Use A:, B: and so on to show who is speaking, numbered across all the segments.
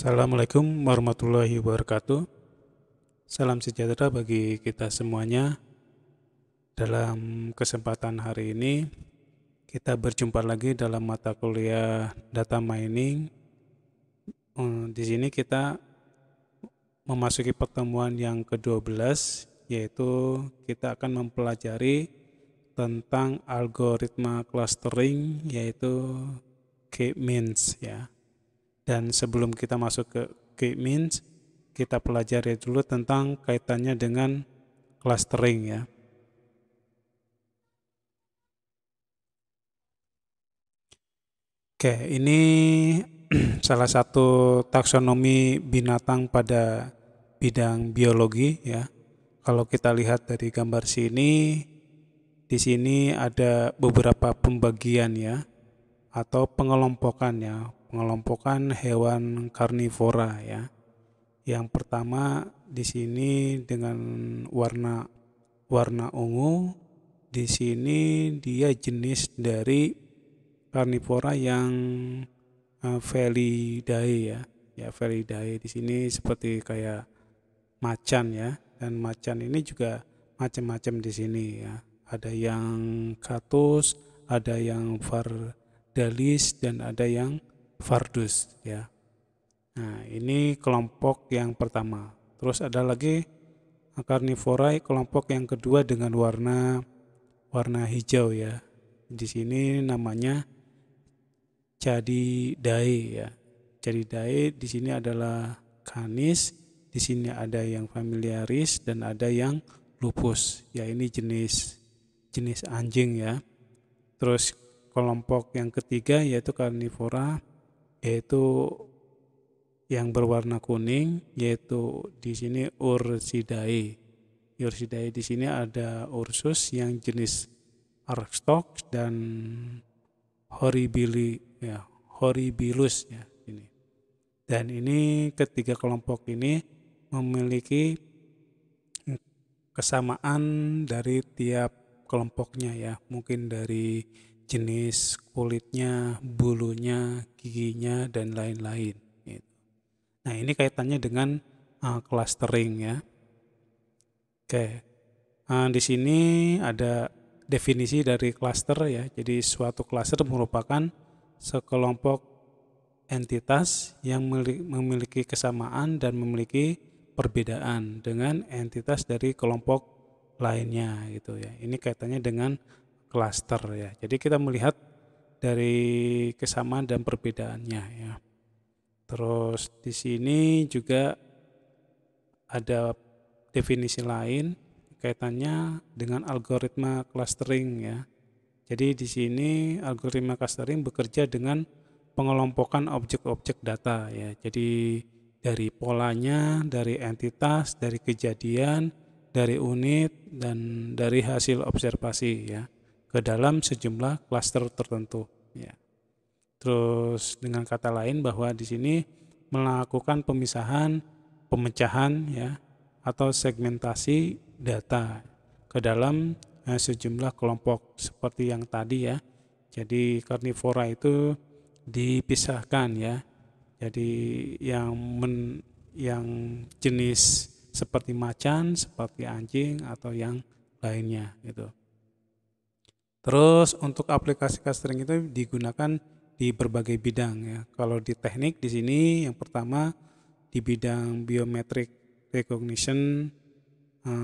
A: Assalamualaikum warahmatullahi wabarakatuh. Salam sejahtera bagi kita semuanya. Dalam kesempatan hari ini, kita berjumpa lagi dalam mata kuliah data mining. Di sini kita memasuki pertemuan yang ke-12, yaitu kita akan mempelajari tentang algoritma clustering, yaitu K-means ya. Dan sebelum kita masuk ke K-means, kita pelajari dulu tentang kaitannya dengan clustering ya. Oke, ini salah satu taksonomi binatang pada bidang biologi ya. Kalau kita lihat dari gambar sini, di sini ada beberapa pembagian ya, atau pengelompokan ya, pengelompokan hewan karnivora ya. Yang pertama di sini dengan warna ungu, di sini dia jenis dari karnivora yang Felidae ya. Ya Felidae di sini seperti kayak macan ya, dan macan ini juga macam-macam di sini ya. Ada yang catus, ada yang vardalis, dan ada yang vardus ya. Nah, ini kelompok yang pertama. Terus ada lagi karnivora kelompok yang kedua dengan warna hijau ya. Di sini namanya Cadidae ya. Cadidae di sini adalah canis, di sini ada yang familiaris dan ada yang lupus. Ya, ini jenis anjing ya. Terus kelompok yang ketiga yaitu karnivora, yaitu yang berwarna kuning, yaitu di sini Ursidae. Ursidae di sini ada Ursus yang jenis Arstox dan Horribilus ya ini. Dan ini ketiga kelompok ini memiliki kesamaan dari tiap kelompoknya ya. Mungkin dari jenis kulitnya, bulunya, giginya, dan lain-lain. Nah, ini kaitannya dengan clustering ya. Oke, di sini ada definisi dari cluster ya. Jadi suatu cluster merupakan sekelompok entitas yang memiliki kesamaan dan memiliki perbedaan dengan entitas dari kelompok lainnya gitu ya. Ini kaitannya dengan cluster ya. Jadi kita melihat dari kesamaan dan perbedaannya ya. Terus di sini juga ada definisi lain kaitannya dengan algoritma clustering ya. Jadi di sini algoritma clustering bekerja dengan pengelompokan objek-objek data ya. Jadi dari polanya, dari entitas, dari kejadian, dari unit, dan dari hasil observasi ya, ke dalam sejumlah klaster tertentu ya. Terus dengan kata lain bahwa di sini melakukan pemisahan, pemecahan ya, atau segmentasi data ke dalam sejumlah kelompok seperti yang tadi ya. Jadi karnivora itu dipisahkan ya. Jadi yang jenis seperti macan, seperti anjing, atau yang lainnya gitu. Terus untuk aplikasi clustering itu digunakan di berbagai bidang ya. Kalau di teknik di sini yang pertama di bidang biometric recognition,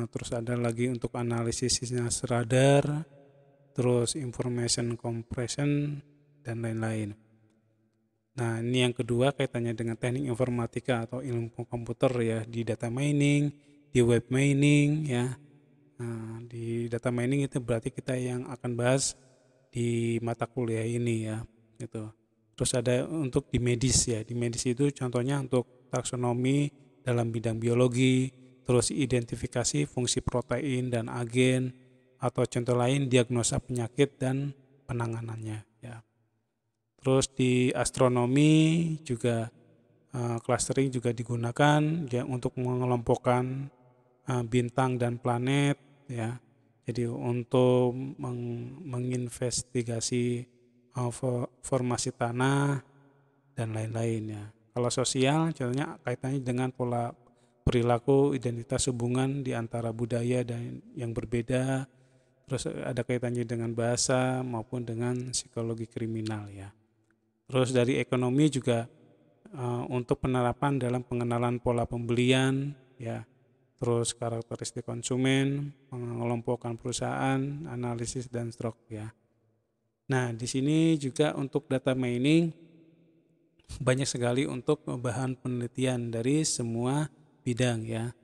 A: terus ada lagi untuk analisis sinyal radar, terus information compression, dan lain-lain. Nah, ini yang kedua kaitannya dengan teknik informatika atau ilmu komputer ya, di data mining, di web mining ya. Nah, di data mining itu berarti kita yang akan bahas di mata kuliah ini ya, gitu. Terus ada untuk di medis ya. Di medis itu contohnya untuk taksonomi dalam bidang biologi, terus identifikasi fungsi protein dan agen, atau contoh lain diagnosa penyakit dan penanganannya ya. Terus di astronomi juga clustering juga digunakan ya untuk mengelompokkan bintang dan planet ya. Jadi untuk menginvestigasi formasi tanah dan lain-lain ya. Kalau sosial contohnya kaitannya dengan pola perilaku, identitas hubungan di antara budaya dan yang berbeda, terus ada kaitannya dengan bahasa maupun dengan psikologi kriminal ya. Terus dari ekonomi juga untuk penerapan dalam pengenalan pola pembelian ya, terus karakteristik konsumen, pengelompokan perusahaan, analisis dan stok ya. Nah, di sini juga untuk data mining banyak sekali untuk bahan penelitian dari semua bidang ya.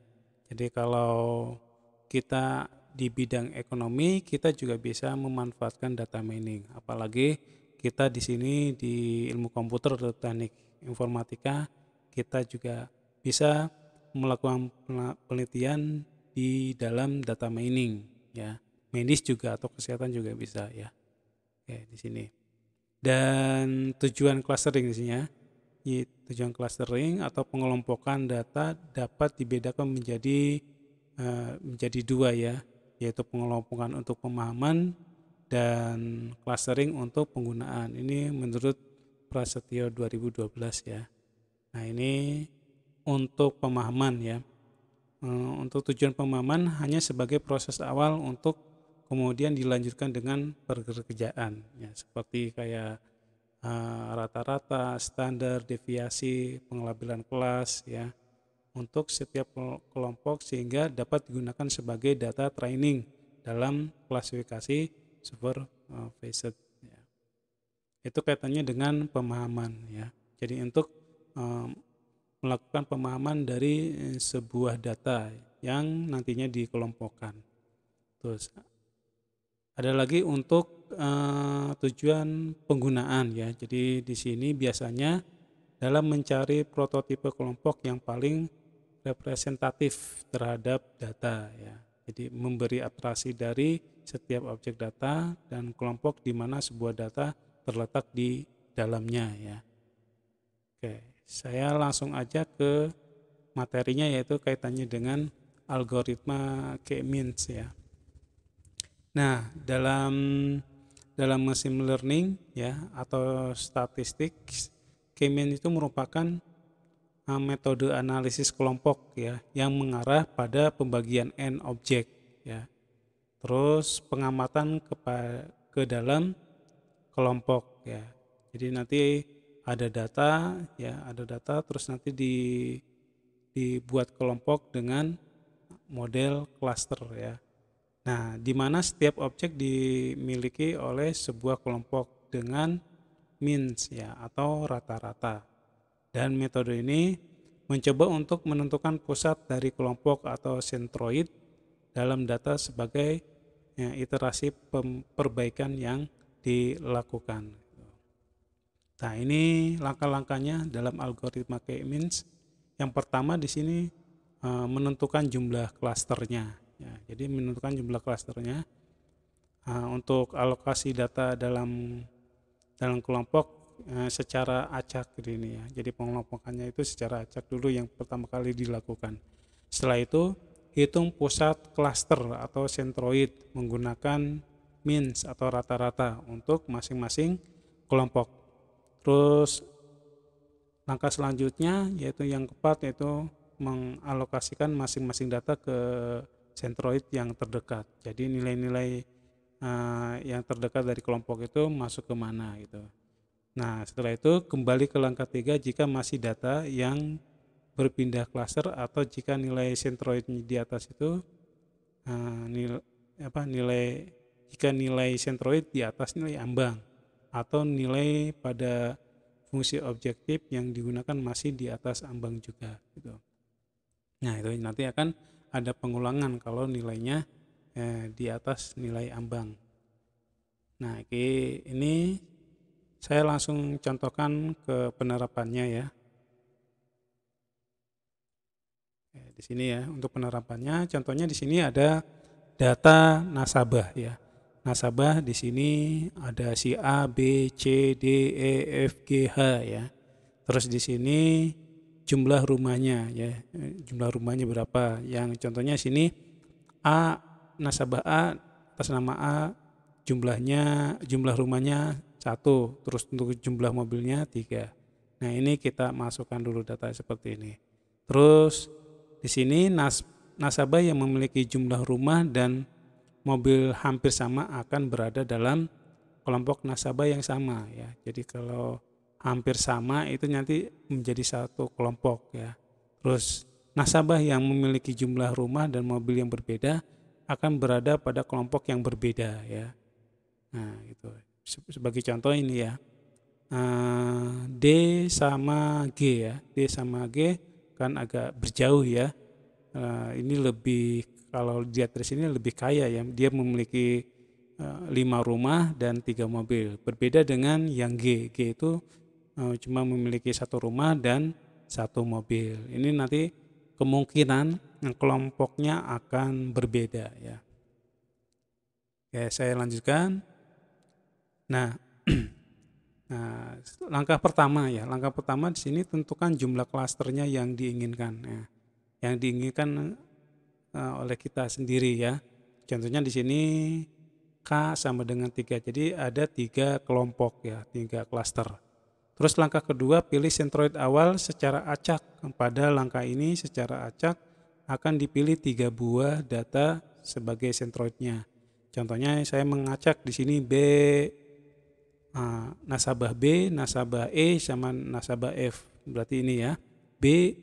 A: Jadi kalau kita di bidang ekonomi, kita juga bisa memanfaatkan data mining. Apalagi kita di sini di ilmu komputer atau teknik informatika, kita juga bisa melakukan penelitian di dalam data mining ya. Medis juga atau kesehatan juga bisa ya. Oke, di sini. Dan tujuan clustering di sini ya. Tujuan clustering atau pengelompokan data dapat dibedakan menjadi dua ya, yaitu pengelompokan untuk pemahaman dan clustering untuk penggunaan. Ini menurut Prasetyo 2012 ya. Nah, ini untuk pemahaman ya. Untuk tujuan pemahaman hanya sebagai proses awal untuk kemudian dilanjutkan dengan pekerjaan ya, seperti kayak rata-rata, standar, deviasi, pengelabelan kelas ya untuk setiap kelompok sehingga dapat digunakan sebagai data training dalam klasifikasi supervised ya. Itu kaitannya dengan pemahaman ya. Jadi untuk melakukan pemahaman dari sebuah data yang nantinya dikelompokkan. Terus ada lagi untuk tujuan penggunaan ya. Jadi di sini biasanya dalam mencari prototipe kelompok yang paling representatif terhadap data ya. Jadi memberi abstraksi dari setiap objek data dan kelompok di mana sebuah data terletak di dalamnya ya. Oke, saya langsung aja ke materinya yaitu kaitannya dengan algoritma K-means ya. Nah, dalam machine learning ya atau statistik, K-means itu merupakan metode analisis kelompok ya yang mengarah pada pembagian N objek ya. Terus pengamatan ke dalam kelompok ya. Jadi nanti ada data ya, ada data terus nanti dibuat kelompok dengan model cluster ya. Nah, di mana setiap objek dimiliki oleh sebuah kelompok dengan means ya atau rata-rata. Dan metode ini mencoba untuk menentukan pusat dari kelompok atau sentroid dalam data sebagai ya, iterasi perbaikan yang dilakukan. Nah, ini langkah-langkahnya dalam algoritma K-means. Yang pertama di sini menentukan jumlah klasternya. Ya, jadi menentukan jumlah klasternya untuk alokasi data dalam kelompok secara acak ini ya. Jadi pengelompokannya itu secara acak dulu yang pertama kali dilakukan. Setelah itu hitung pusat klaster atau sentroid menggunakan means atau rata-rata untuk masing-masing kelompok. Terus langkah selanjutnya yaitu yang keempat yaitu mengalokasikan masing-masing data ke sentroid yang terdekat. Jadi nilai-nilai yang terdekat dari kelompok itu masuk ke mana gitu. Nah, setelah itu kembali ke langkah 3 jika masih data yang berpindah klaster atau jika nilai sentroid di atas itu jika nilai sentroid di atas nilai ambang atau nilai pada fungsi objektif yang digunakan masih di atas ambang juga gitu. Nah, itu nanti akan ada pengulangan kalau nilainya di atas nilai ambang. Nah, ini saya langsung contohkan ke penerapannya ya. Di sini ya untuk penerapannya, contohnya di sini ada data nasabah ya. Nasabah di sini ada si A, B, C, D, E, F, G, H ya. Terus di sini jumlah rumahnya ya. Jumlah rumahnya berapa? Yang contohnya sini A, nasabah A atas nama A jumlah rumahnya 1, terus untuk jumlah mobilnya 3. Nah, ini kita masukkan dulu data seperti ini. Terus di sini nasabah yang memiliki jumlah rumah dan mobil hampir sama akan berada dalam kelompok nasabah yang sama ya. Jadi kalau hampir sama itu nanti menjadi satu kelompok ya. Terus nasabah yang memiliki jumlah rumah dan mobil yang berbeda akan berada pada kelompok yang berbeda ya. Nah, itu. Sebagai contoh ini ya. D sama G ya. D sama G kan agak berjauh ya. Ini lebih, kalau dilihat dari sini lebih kaya ya. Dia memiliki 5 rumah dan 3 mobil. Berbeda dengan yang G. G itu cuma memiliki 1 rumah dan 1 mobil. Ini nanti kemungkinan kelompoknya akan berbeda ya. Oke, saya lanjutkan. Nah, langkah pertama ya. Langkah pertama di sini tentukan jumlah klasternya yang diinginkan. Ya. Yang diinginkan oleh kita sendiri ya. Contohnya di sini K sama dengan 3. Jadi ada 3 kelompok ya, 3 klaster. Terus langkah kedua, pilih sentroid awal secara acak. Pada langkah ini secara acak akan dipilih 3 buah data sebagai sentroidnya. Contohnya saya mengacak di sini nasabah B, nasabah E sama nasabah F. Berarti ini ya. B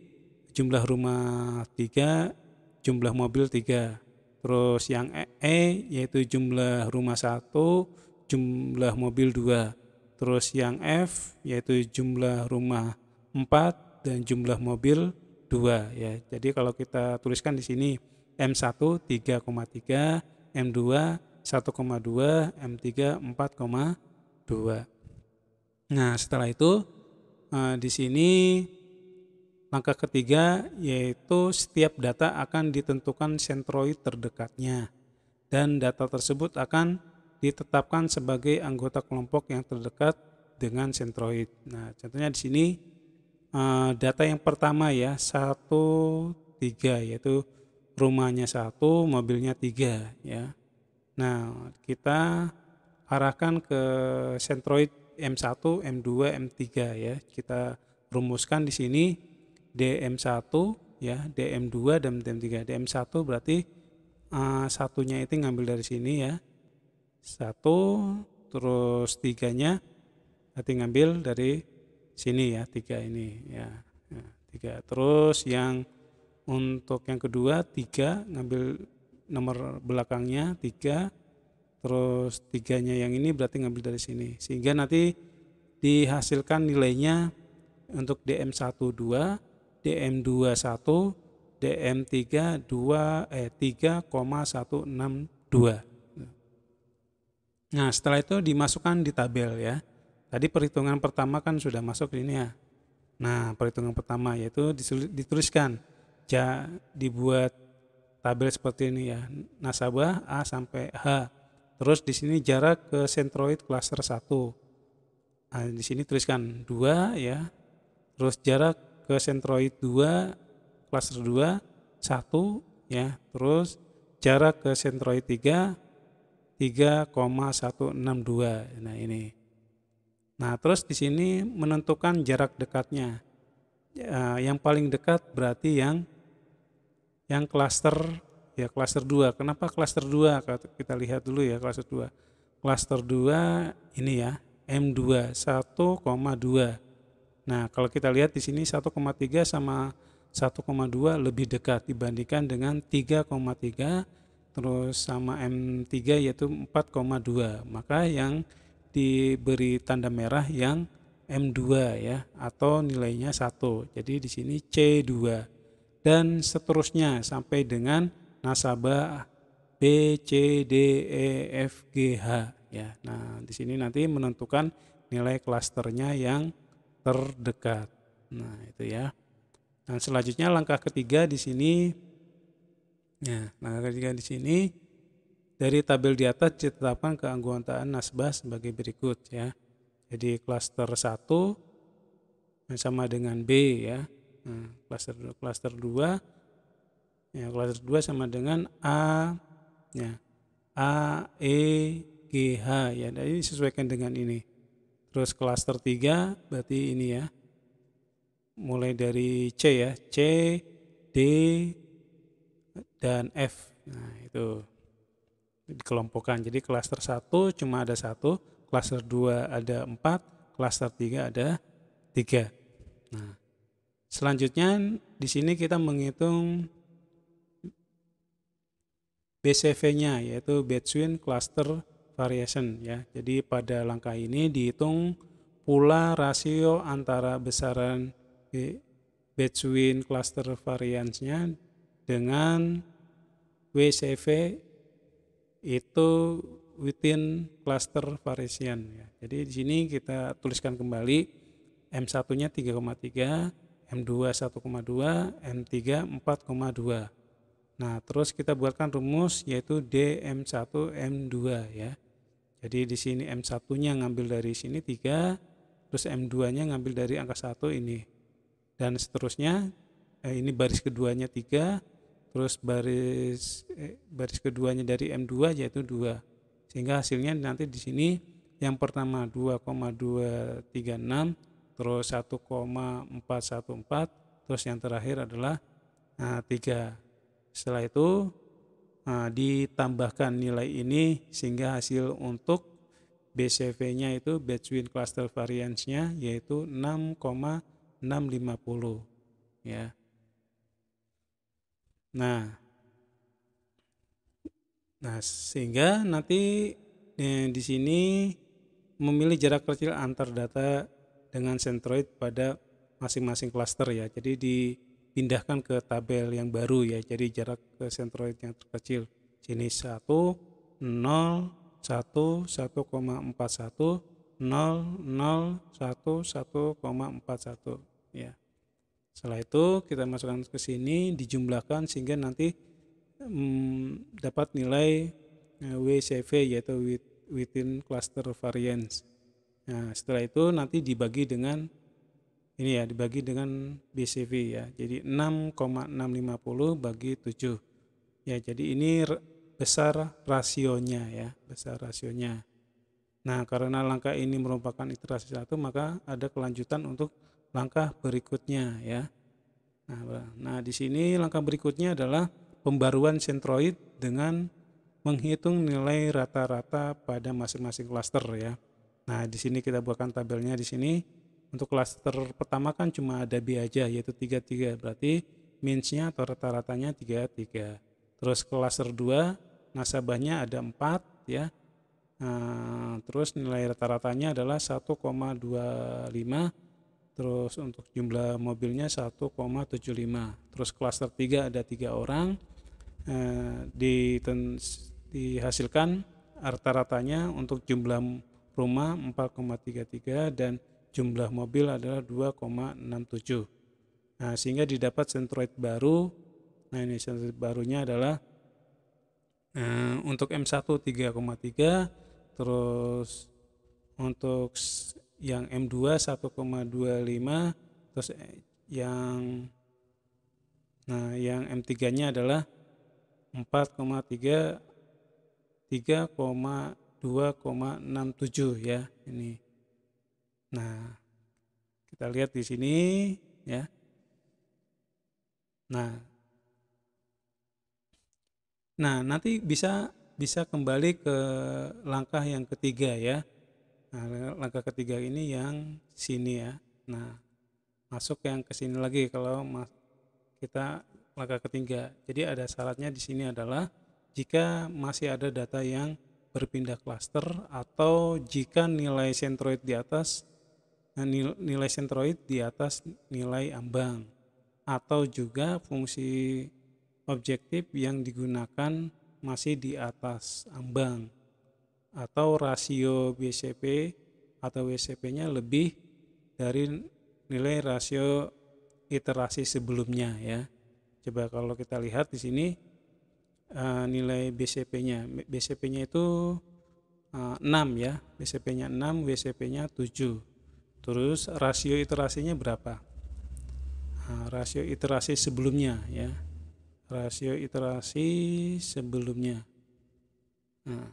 A: jumlah rumah 3, jumlah mobil 3. Terus yang E yaitu jumlah rumah 1, jumlah mobil 2. Terus yang F yaitu jumlah rumah 4 dan jumlah mobil 2 ya. Jadi kalau kita tuliskan di sini M1 3,3, M2 1,2, M3 4,2. Nah, setelah itu di sini langkah ketiga yaitu setiap data akan ditentukan sentroid terdekatnya dan data tersebut akan ditetapkan sebagai anggota kelompok yang terdekat dengan sentroid. Nah, contohnya di sini data yang pertama ya 1, 3 yaitu rumahnya 1, mobilnya 3 ya. Nah, kita arahkan ke sentroid M1, M2, M3 ya. Kita rumuskan di sini DM1 ya, DM2 dan DM3. DM1 berarti satunya itu ngambil dari sini ya. 1, terus 3-nya nanti ngambil dari sini ya, 3 ini ya. 3. Terus yang untuk yang kedua 3 ngambil nomor belakangnya 3, terus 3-nya yang ini berarti ngambil dari sini. Sehingga nanti dihasilkan nilainya untuk DM1 2, DM2 1, DM3 3,162. Nah, setelah itu dimasukkan di tabel ya. Tadi perhitungan pertama kan sudah masuk ini ya. Nah, perhitungan pertama yaitu dituliskan, dibuat tabel seperti ini ya. Nasabah A sampai H. Terus di sini jarak ke sentroid klaster 1. Nah, di sini tuliskan 2 ya. Terus jarak ke sentroid 2 klaster 2 1 ya. Terus jarak ke sentroid 3 3,162. Nah, ini. Nah, terus di sini menentukan jarak dekatnya. Yang paling dekat berarti yang klaster ya, klaster 2. Kenapa klaster 2? Kita lihat dulu ya klaster 2. Klaster 2 ini ya, M2 1,2. Nah, kalau kita lihat di sini 1,3 sama 1,2 lebih dekat dibandingkan dengan 3,3 terus sama M3 yaitu 4,2. Maka yang diberi tanda merah yang M2 ya, atau nilainya 1. Jadi di sini C2 dan seterusnya sampai dengan nasabah B, C, D, E, F, G, H ya. Nah, di sini nanti menentukan nilai klasternya yang terdekat. Nah, itu ya. Dan selanjutnya langkah ketiga di sini ya, langkah ketiga di sini dari tabel di atas ditetapkan keanggotaan nasabah sebagai berikut ya. Jadi klaster 1 sama dengan B ya. Nah, klaster 2 ya, klaster 2 sama dengan A ya. A, E, G, H ya. Jadi disesuaikan dengan ini. Terus klaster 3 berarti ini ya. mulai dari C ya, C, D, dan F. Nah, itu dikelompokkan. Jadi klaster 1 cuma ada 1, klaster 2 ada 4, klaster 3 ada 3. Nah, selanjutnya di sini kita menghitung BCV-nya, yaitu Between Cluster Variation ya. Jadi pada langkah ini dihitung pula rasio antara besaran Between Cluster Variance-nya dengan WCV itu within cluster variation ya. Jadi di sini kita tuliskan kembali M1-nya 3,3, M2 1,2, M3 4,2. Nah, terus kita buatkan rumus yaitu DM1 M2 ya. Jadi di sini M1-nya ngambil dari sini 3, terus M2-nya ngambil dari angka 1 ini. Dan seterusnya ini baris keduanya 3, terus baris keduanya dari M2 yaitu 2. Sehingga hasilnya nanti di sini yang pertama 2,236, terus 1,414, terus yang terakhir adalah 3. Setelah itu ditambahkan nilai ini sehingga hasil untuk BCV-nya itu Between Cluster Variance-nya yaitu 6,650 ya. Nah, sehingga nanti di sini memilih jarak kecil antar data dengan centroid pada masing-masing cluster ya. Jadi dipindahkan ke tabel yang baru ya. Jadi jarak ke centroid yang terkecil. Sini 1, 0, 1, 1,41, 0, 0, 1, 1,41 ya. Setelah itu kita masukkan ke sini, dijumlahkan sehingga nanti dapat nilai WCV yaitu within cluster variance. Nah, setelah itu nanti dibagi dengan ini ya, dibagi dengan BCV ya. Jadi 6,650 bagi 7. Ya, jadi ini besar rasionya ya, besar rasionya. Nah, karena langkah ini merupakan iterasi 1, maka ada kelanjutan untuk langkah berikutnya ya. Nah, di sini langkah berikutnya adalah pembaruan centroid dengan menghitung nilai rata-rata pada masing-masing klaster ya. Nah, di sini kita buatkan tabelnya di sini. Untuk klaster pertama kan cuma ada B aja yaitu 33, berarti means-nya atau rata-ratanya 33. Terus klaster 2 nasabahnya ada 4 ya. Terus nilai rata-ratanya adalah 1,25. Terus untuk jumlah mobilnya 1,75. Terus klaster 3 ada 3 orang. Dihasilkan rata-ratanya untuk jumlah rumah 4,33 dan jumlah mobil adalah 2,67. Nah, sehingga didapat centroid baru. Nah, ini centroid barunya adalah untuk M1 3,3, terus untuk yang M2 1,25, terus yang M3-nya adalah 4,3, 3,2,67 ya ini. Nah, kita lihat di sini ya. Nah, nanti bisa kembali ke langkah yang ketiga ya. Nah, langkah ketiga ini yang sini ya. Nah, masuk yang ke sini lagi kalau kita langkah ketiga. Jadi ada syaratnya di sini adalah jika masih ada data yang berpindah klaster atau jika nilai centroid di atas nilai ambang, atau juga fungsi objektif yang digunakan masih di atas ambang, atau rasio BCP atau WCP-nya lebih dari nilai rasio iterasi sebelumnya ya. Coba kalau kita lihat di sini nilai BCP-nya itu 6 ya, BCP-nya 6, WCP-nya 7. Terus rasio iterasinya berapa? Rasio iterasi sebelumnya ya. Rasio iterasi sebelumnya. Nah,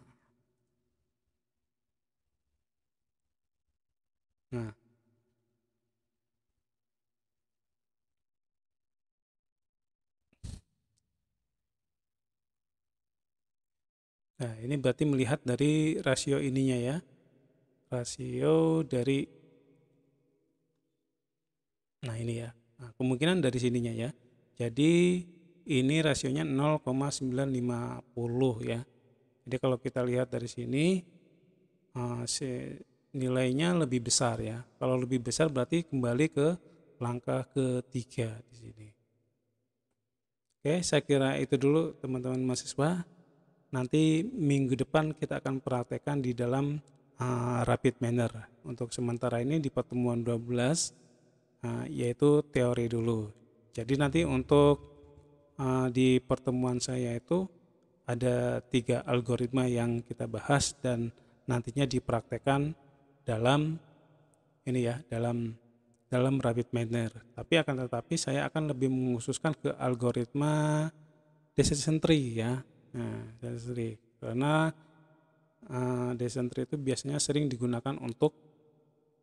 A: Nah, ini berarti melihat dari rasio ininya ya. Rasio dari, nah ini ya. Nah, kemungkinan dari sininya ya. Jadi ini rasionya 0,950 ya. Jadi kalau kita lihat dari sini, nilainya lebih besar ya. Kalau lebih besar berarti kembali ke langkah ketiga di sini. Oke, saya kira itu dulu teman-teman mahasiswa. Nanti minggu depan kita akan praktekkan di dalam rapid manner. Untuk sementara ini di pertemuan 12 yaitu teori dulu. Jadi nanti untuk di pertemuan saya itu ada 3 algoritma yang kita bahas dan nantinya dipraktekkan dalam ini ya, dalam rapid manner. Tapi akan tetapi saya akan lebih mengkhususkan ke algoritma decision tree ya. Nah, decision tree karena decision tree itu biasanya sering digunakan untuk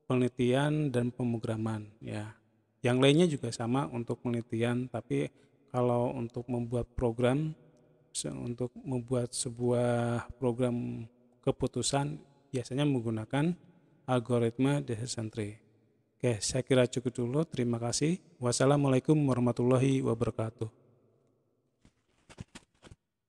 A: penelitian dan pemrograman ya. Yang lainnya juga sama untuk penelitian, tapi kalau untuk membuat program, untuk membuat sebuah program keputusan biasanya menggunakan algoritma decision tree. Oke, saya kira cukup dulu. Terima kasih. Wassalamualaikum warahmatullahi wabarakatuh.